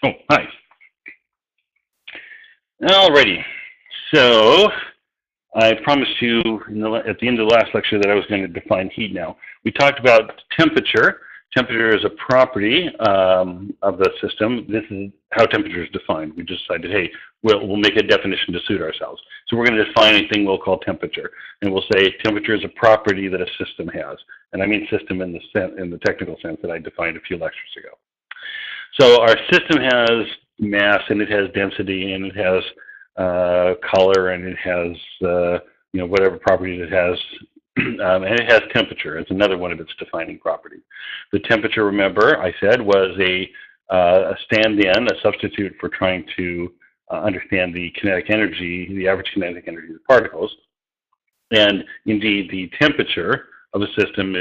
Oh, hi. Alrighty. So I promised you at the end of the last lecture that I was going to define heat now. We talked about temperature. Temperature is a property of the system. This is how temperature is defined. We just decided, hey, we'll make a definition to suit ourselves. So we're going to define a thing we'll call temperature. And we'll say temperature is a property that a system has. And I mean system in the technical sense that I defined a few lectures ago. So our system has mass, and it has density, and it has color, and it has whatever properties it has, and it has temperature. It's another one of its defining properties. The temperature, remember, I said, was a stand-in, a substitute for trying to understand the kinetic energy, the average kinetic energy of particles. And indeed, the temperature of a system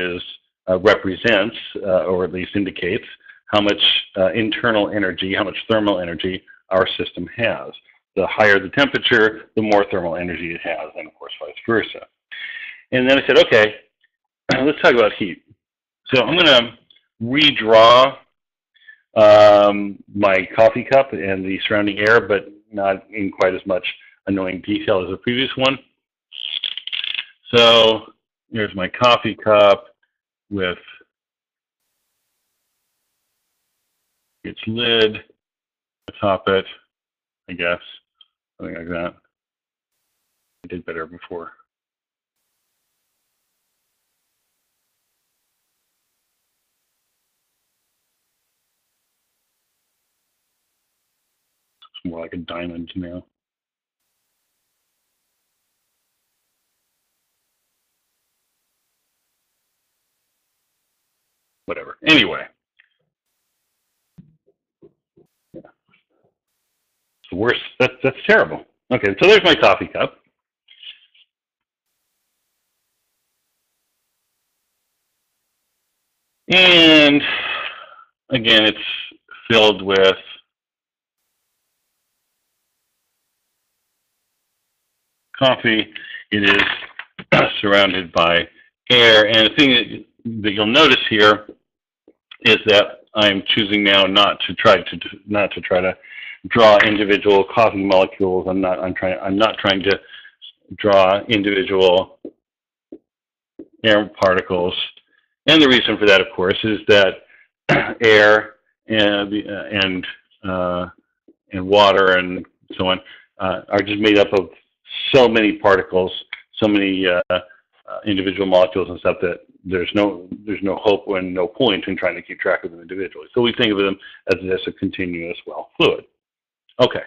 represents, or at least indicates, how much internal energy, how much thermal energy our system has. The higher the temperature, the more thermal energy it has, and of course vice versa. And then I said, okay, let's talk about heat. So I'm going to redraw my coffee cup and the surrounding air, but not in quite as much annoying detail as the previous one. So here's my coffee cup with its lid atop it, I guess, something like that. I did better before. It's more like a diamond now. Whatever. Anyway. Yeah. It's the worst. That's terrible. Okay, so there's my coffee cup. And again, it's filled with coffee. It is surrounded by air. And the thing that you'll notice here is that I'm choosing now not to try to draw individual coffee molecules. I'm not trying to draw individual air particles. And the reason for that, of course, is that air and water and so on are just made up of so many particles, so many individual molecules and stuff that there's no hope and no point in trying to keep track of them individually. So we think of them as just a continuous, fluid. Okay.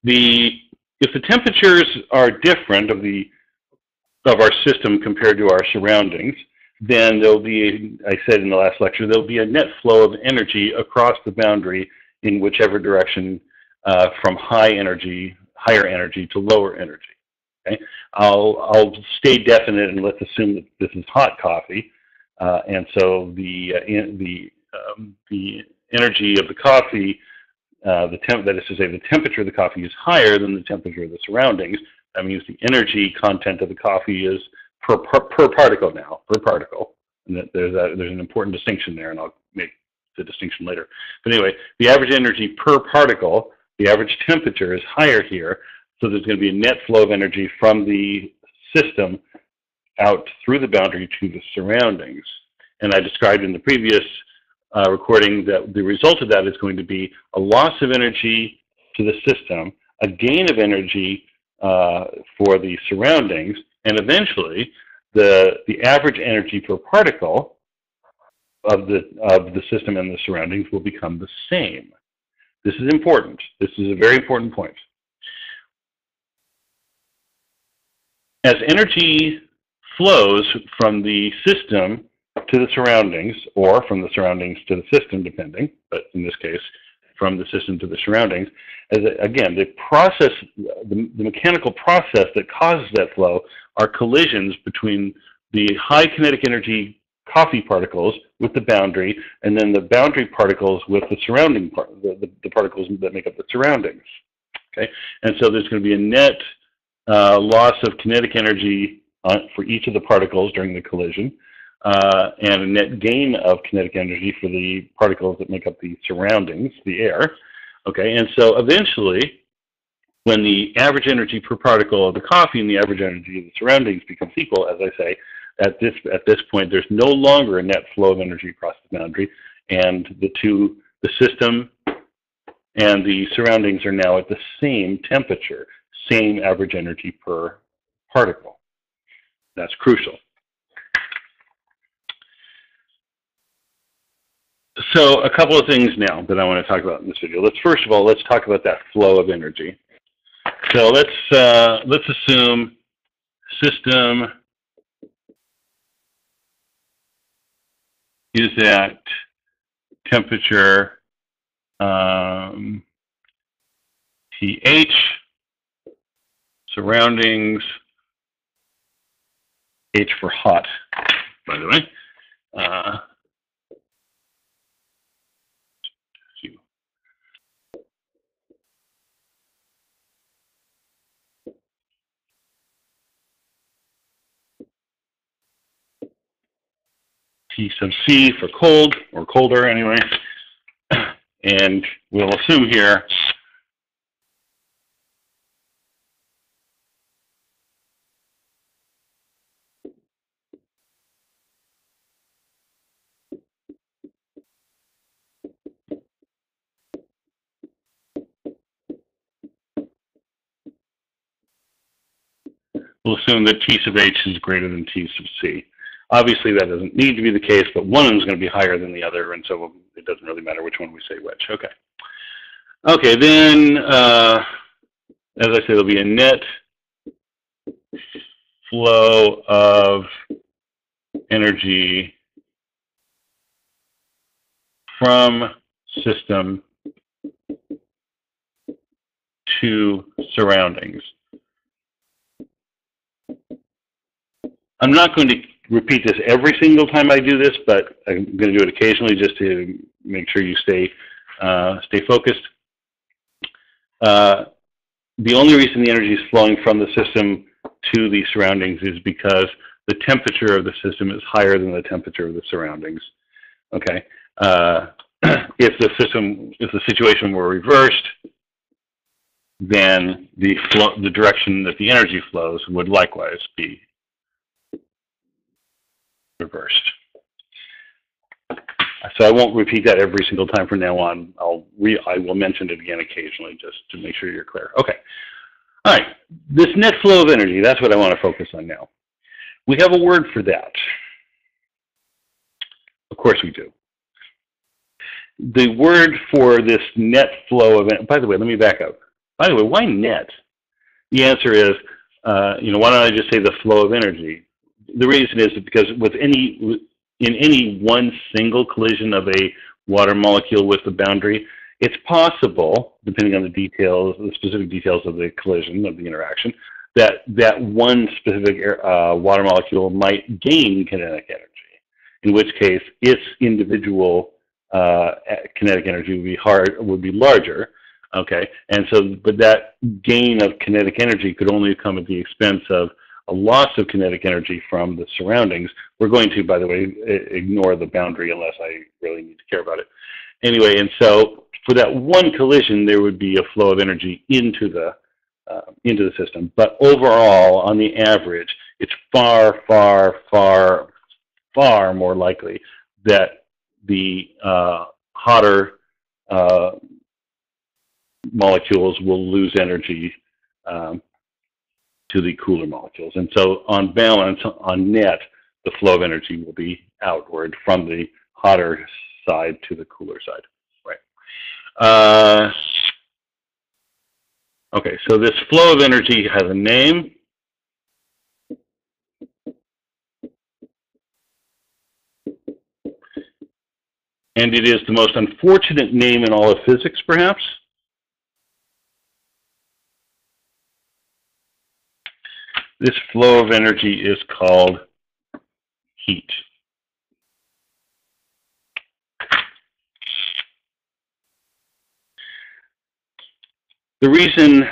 If the temperatures are different of our system compared to our surroundings, then there'll be, I said in the last lecture, there'll be a net flow of energy across the boundary in whichever direction from higher energy to lower energy. Okay? I'll stay definite and let's assume that this is hot coffee, and so the energy of the coffee, that is to say, the temperature of the coffee is higher than the temperature of the surroundings. That means the energy content of the coffee is per particle now, per particle. And that there's an important distinction there, and I'll make the distinction later. But anyway, the average energy per particle, the average temperature is higher here, so there's going to be a net flow of energy from the system out through the boundary to the surroundings. And I described in the previous recording that the result of that is going to be a loss of energy to the system, a gain of energy for the surroundings, and eventually the average energy per particle of the system and the surroundings will become the same. This is important. This is a very important point. As energy flows from the system to the surroundings, or from the surroundings to the system, depending, but in this case, from the system to the surroundings, again, the mechanical process that causes that flow are collisions between the high kinetic energy coffee particles with the boundary, and then the boundary particles with the surrounding the particles that make up the surroundings. Okay, and so there's going to be a net loss of kinetic energy for each of the particles during the collision, and a net gain of kinetic energy for the particles that make up the surroundings, the air. Okay, and so eventually, when the average energy per particle of the coffee and the average energy of the surroundings becomes equal, as I say, at this point, there's no longer a net flow of energy across the boundary, and the system and the surroundings are now at the same temperature, same average energy per particle. That's crucial. So a couple of things now that I want to talk about in this video. First of all, let's talk about that flow of energy. So let's assume system is at temperature pH, surroundings, H for hot, by the way. T sub C for cold, or colder anyway. And we'll assume here that T sub H is greater than T sub C. Obviously, that doesn't need to be the case, but one of them is going to be higher than the other, and so it doesn't really matter which one we say which. Okay. Okay, then, as I say, there'll be a net flow of energy from system to surroundings. I'm not going to repeat this every single time I do this, but I'm going to do it occasionally just to make sure you stay focused. The only reason the energy is flowing from the system to the surroundings is because the temperature of the system is higher than the temperature of the surroundings. Okay. If the situation were reversed, then the direction that the energy flows would likewise be reversed. So I won't repeat that every single time from now on. I will mention it again occasionally just to make sure you're clear. Okay. All right. This net flow of energy, that's what I want to focus on now. We have a word for that. Of course we do. The word for this net flow of energy, by the way, let me back up. By the way, why net? The answer is, why don't I just say the flow of energy? The reason is because in any one single collision of a water molecule with the boundary, it's possible, depending on the specific details of the collision, of the interaction, that one specific water molecule might gain kinetic energy, in which case its individual kinetic energy would be larger. Okay, and so, but that gain of kinetic energy could only come at the expense of a loss of kinetic energy from the surroundings. We're going to, by the way, ignore the boundary unless I really need to care about it. Anyway, and so for that one collision, there would be a flow of energy into the system. But overall, on the average, it's far, far, far, far more likely that the hotter molecules will lose energy to the cooler molecules. And so on balance, on net, the flow of energy will be outward from the hotter side to the cooler side. Right. Okay, so this flow of energy has a name. And it is the most unfortunate name in all of physics, perhaps. This flow of energy is called heat. The reason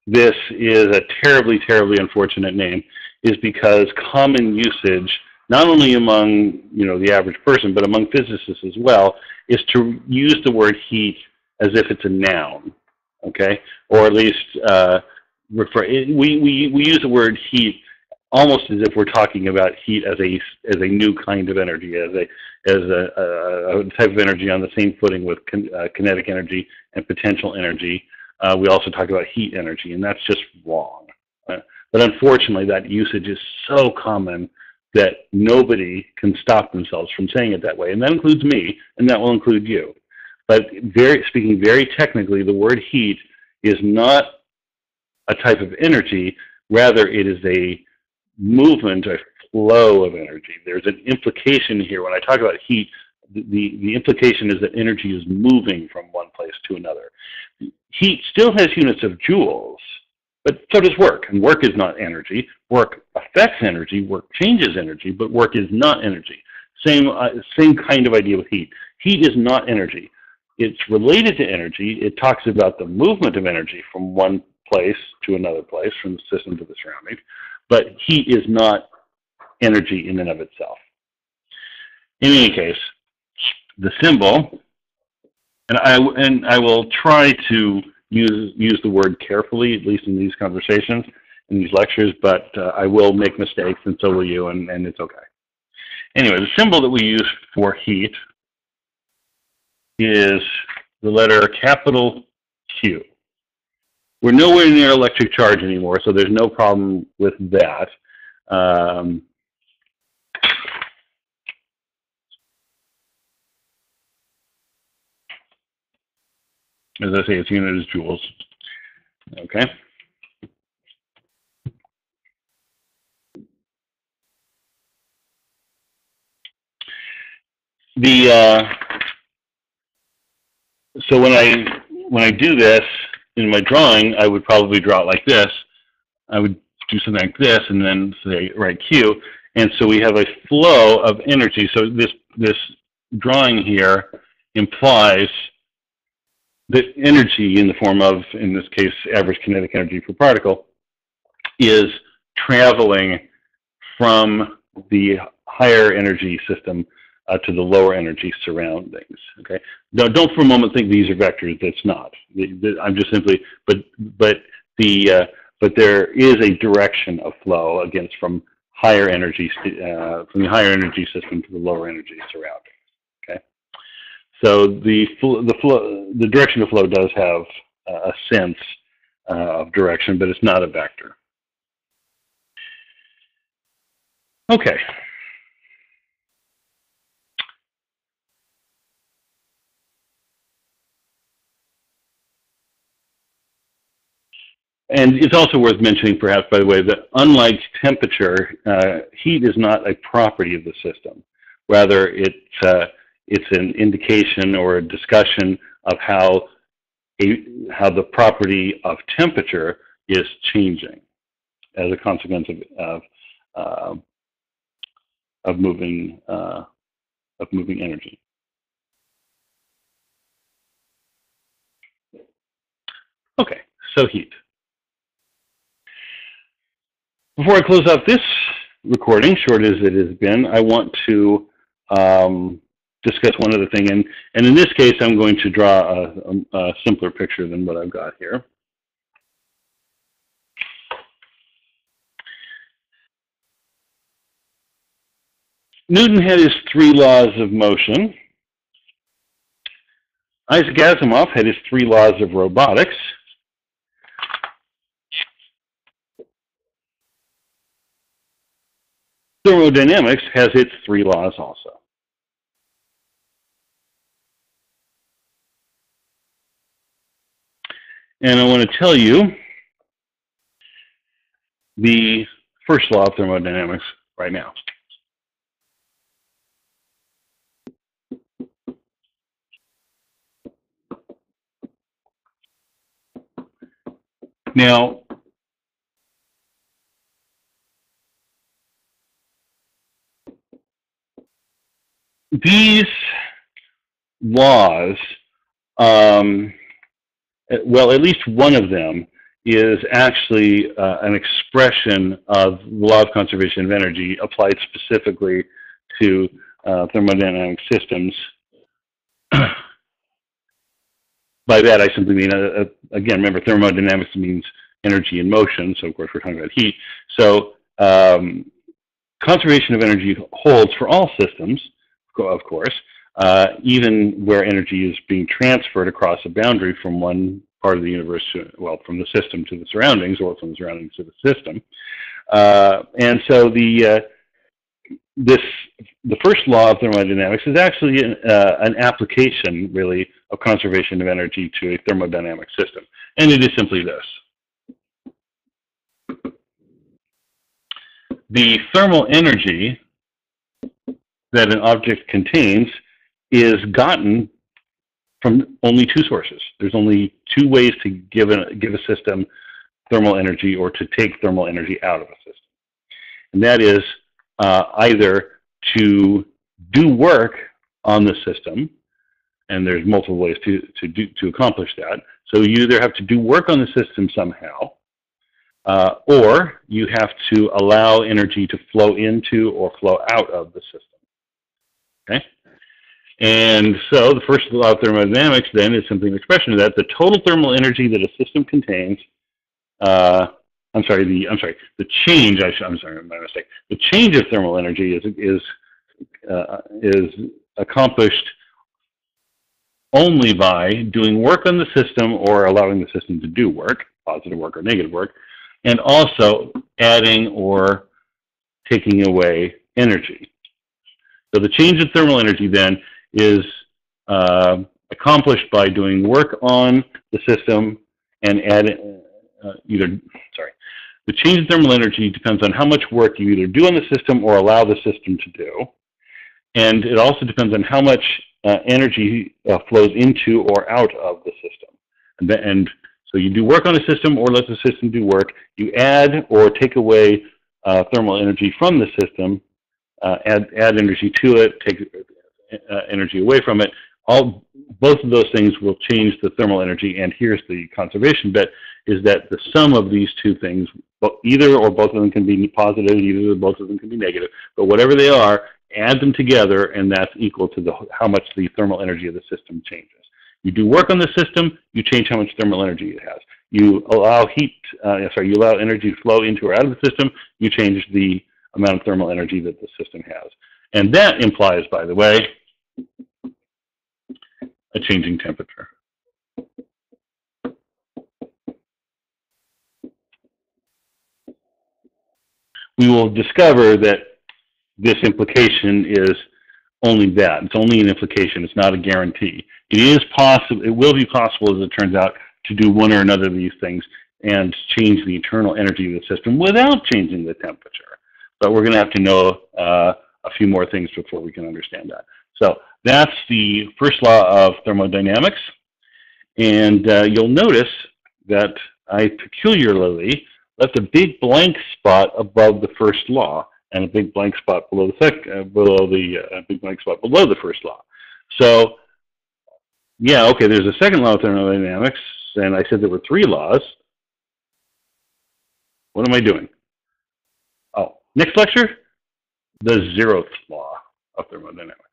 this is a terribly, terribly unfortunate name is because common usage, not only among the average person, but among physicists as well, is to use the word heat as if it's a noun, okay? Or at least we use the word heat almost as if we're talking about heat as a new kind of energy, as a type of energy on the same footing with kinetic energy and potential energy. We also talk about heat energy, and that's just wrong. But unfortunately, that usage is so common that nobody can stop themselves from saying it that way, and that includes me, and that will include you. But speaking very technically, the word heat is not a type of energy. Rather, it is a movement, a flow of energy. There's an implication here. When I talk about heat, the implication is that energy is moving from one place to another. Heat still has units of joules, but so does work. And work is not energy. Work affects energy. Work changes energy, but work is not energy. Same kind of idea with heat. Heat is not energy. It's related to energy. It talks about the movement of energy from one place to another place, from the system to the surrounding. But heat is not energy in and of itself. In any case, the symbol, and I will try to use the word carefully, at least in these conversations, in these lectures, but I will make mistakes, and so will you, and it's okay. Anyway, the symbol that we use for heat is the letter capital Q. We're nowhere near electric charge anymore, so there's no problem with that. As I say, its unit is joules. Okay. So when I do this in my drawing, I would probably draw it like this. I would do something like this, and then say write Q. And so we have a flow of energy. So this drawing here implies that energy in the form of, in this case, average kinetic energy per particle, is traveling from the higher energy system to the lower energy surroundings. Okay. Now, don't for a moment think these are vectors. That's not. I'm just simply, but there is a direction of flow against from higher energy from the higher energy system to the lower energy surroundings. Okay. So the direction of flow does have a sense of direction, but it's not a vector. Okay. And it's also worth mentioning, perhaps, by the way, that unlike temperature, heat is not a property of the system. Rather, it's an indication or a discussion of how the property of temperature is changing as a consequence of moving energy. Okay, so heat. Before I close out this recording, short as it has been, I want to discuss one other thing. And in this case, I'm going to draw a simpler picture than what I've got here. Newton had his 3 laws of motion. Isaac Asimov had his 3 laws of robotics. Thermodynamics has its 3 laws also. And I want to tell you the first law of thermodynamics right now. Now, these laws, well, at least one of them is actually an expression of the law of conservation of energy applied specifically to thermodynamic systems. by that I simply mean, again, remember thermodynamics means energy in motion, so of course we're talking about heat. So conservation of energy holds for all systems, of course, even where energy is being transferred across a boundary from one part of the universe to, well, from the system to the surroundings, or from the surroundings to the system. And so the first law of thermodynamics is actually an application, really, of conservation of energy to a thermodynamic system. And it is simply this. The thermal energy that an object contains is gotten from only two sources. There's only two ways to give a system thermal energy, or to take thermal energy out of a system. And that is either to do work on the system, and there's multiple ways to accomplish that. So you either have to do work on the system somehow, or you have to allow energy to flow into or flow out of the system. Okay? And so the first law of thermodynamics then is simply an expression of that. The total thermal energy that a system contains, the change, I'm sorry, my mistake. The change of thermal energy is accomplished only by doing work on the system or allowing the system to do work, positive work or negative work, and also adding or taking away energy. So the change of thermal energy then is accomplished by doing work on the system and adding the change in thermal energy depends on how much work you either do on the system or allow the system to do. And it also depends on how much energy flows into or out of the system. And so you do work on a system or let the system do work. You add or take away thermal energy from the system, add energy to it, take energy away from it. Both of those things will change the thermal energy. And here's the conservation bit, is that the sum of these two things, either or both of them can be positive, either or both of them can be negative, but whatever they are, add them together, and that's equal to how much the thermal energy of the system changes. You do work on the system, you change how much thermal energy it has. You allow you allow energy to flow into or out of the system, you change the amount of thermal energy that the system has. And that implies, by the way, a changing temperature. We will discover that this implication is only that. It's only an implication. It's not a guarantee. It is possible. It will be possible, as it turns out, to do one or another of these things and change the internal energy of the system without changing the temperature. But we're going to have to know a few more things before we can understand that. So that's the first law of thermodynamics. And you'll notice that I peculiarly left a big blank spot above the first law and a big blank spot below the big blank spot below the first law. So yeah, okay, there's a second law of thermodynamics, and I said there were three laws. What am I doing? Oh, next lecture, the 0th law of thermodynamics.